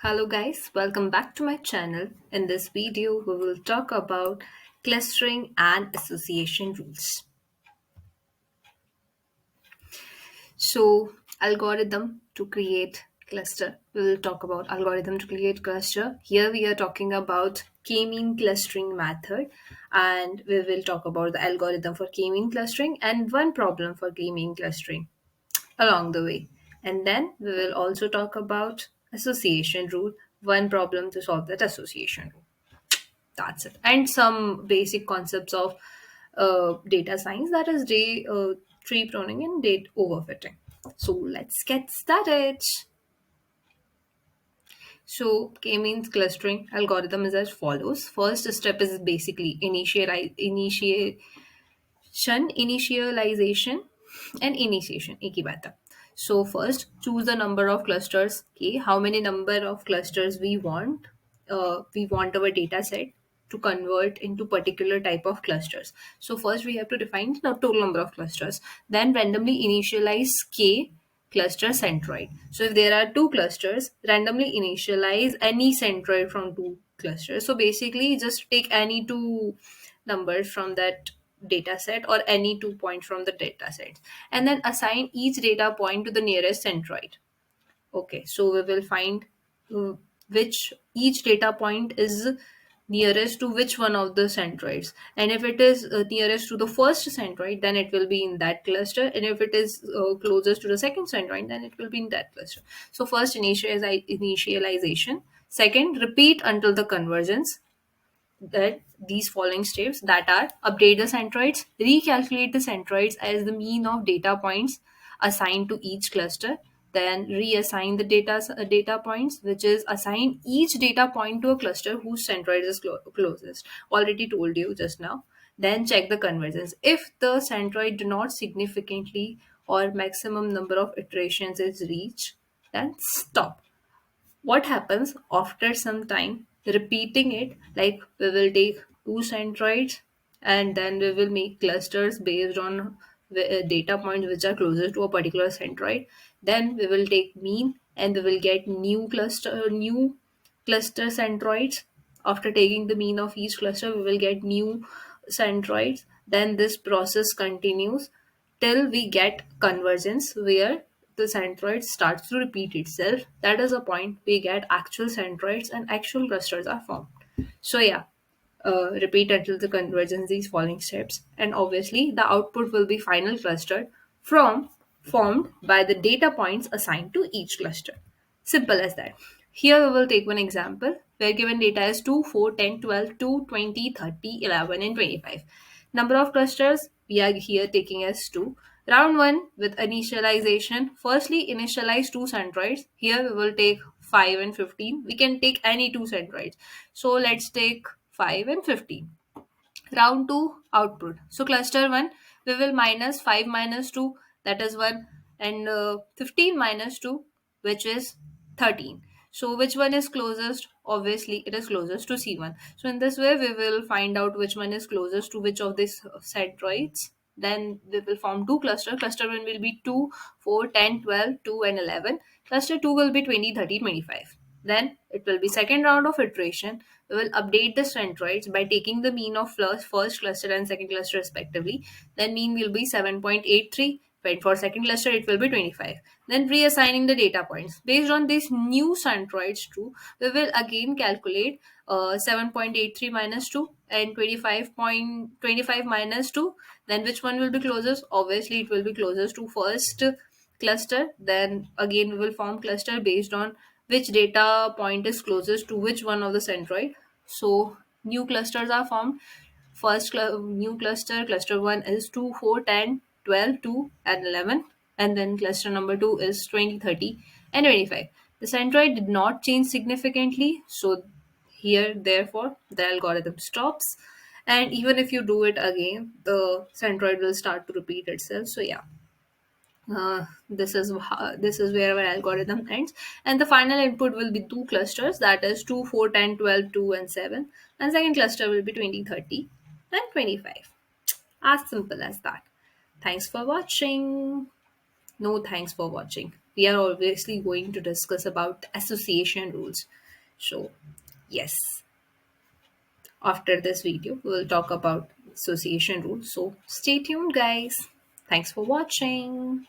Hello guys, welcome back to my channel. In this video, we will talk about clustering and association rules. So, algorithm to create cluster. We will talk about algorithm to create cluster. Here we are talking about k-mean clustering method, and we will talk about the algorithm for k-mean clustering and one problem for k-mean clustering along the way. And then we will also talk about association rule, one problem to solve that association rule. That's it. And some basic concepts of data science, that is tree pruning and date overfitting. So let's get started. So k-means clustering algorithm is as follows. First step is basically initiation, initialization, and initiation. एक ही बात है. So first choose the number of clusters. Okay, how many number of clusters we want? We want our data set to convert into particular type of clusters. So first we have to define the total number of clusters. Then randomly initialize k cluster centroid. So if there are two clusters, randomly initialize any centroid from two clusters. So basically just take any two numbers from that data set or any 2 points from the data set and then assign each data point to the nearest centroid. Okay, so we will find uh, which each data point is nearest to which one of the centroids, and if it is nearest to the first centroid, then it will be in that cluster, and if it is closest to the second centroid, then it will be in that cluster. So first initialization, second repeat until the convergence, that these following steps, that are update the centroids, recalculate the centroids as the mean of data points assigned to each cluster, then reassign the data points, which is assign each data point to a cluster whose centroid is closest. Already told you just now. Then check the convergence. If the centroid do not significantly or maximum number of iterations is reached, then stop. What happens after some time repeating it, like we will take two centroids and then we will make clusters based on data points which are closest to a particular centroid. Then we will take mean and we will get new cluster centroids. After taking the mean of each cluster, we will get new centroids. Then this process continues till we get convergence where the centroid starts to repeat itself. That is the point we get actual centroids and actual clusters are formed. So yeah, repeat until the convergence these following steps, and obviously the output will be final cluster from formed by the data points assigned to each cluster. Simple as that. Here we will take one example where given data is 2, 4, 10, 12, 2, 20, 30, 11, and 25. Number of clusters we are here taking as 2. Round 1 with initialization. Firstly, initialize two centroids. Here we will take 5 and 15. We can take any two centroids. So let's take 5 and 15. Round 2 output. So cluster 1, we will minus 5 minus 2, that is 1, and 15 minus 2, which is 13. So which one is closest? Obviously it is closest to C1. So in this way we will find out which one is closest to which of these centroids. Then we will form two cluster. Cluster 1 will be 2, 4, 10, 12, 2, and 11. Cluster 2 will be 20, 30, 25. Then it will be second round of iteration. We will update the centroids by taking the mean of first cluster and second cluster respectively. Then mean will be 7.83. But for second cluster, it will be 25. Then reassigning the data points. Based on these new centroids too, we will again calculate 7.83 minus 2 and 25.25 minus 2. Then which one will be closest? Obviously, it will be closest to first cluster. Then again, we will form cluster based on which data point is closest to which one of the centroid. So new clusters are formed. First new cluster, cluster 1 is 2, 4, 10, 12, 2, and 11. And then cluster number 2 is 20, 30, and 25. The centroid did not change significantly. So here, therefore, the algorithm stops. And even if you do it again, the centroid will start to repeat itself. So yeah, this is where our algorithm ends, and the final input will be two clusters, that is 2, 4, 10, 12, 2, and 7, and second cluster will be 20, 30, and 25. As simple as that. Thanks for watching. No, thanks for watching. we are obviously going to discuss about association rules. So, yes, after this video, we'll talk about association rules. So, stay tuned, guys. Thanks for watching.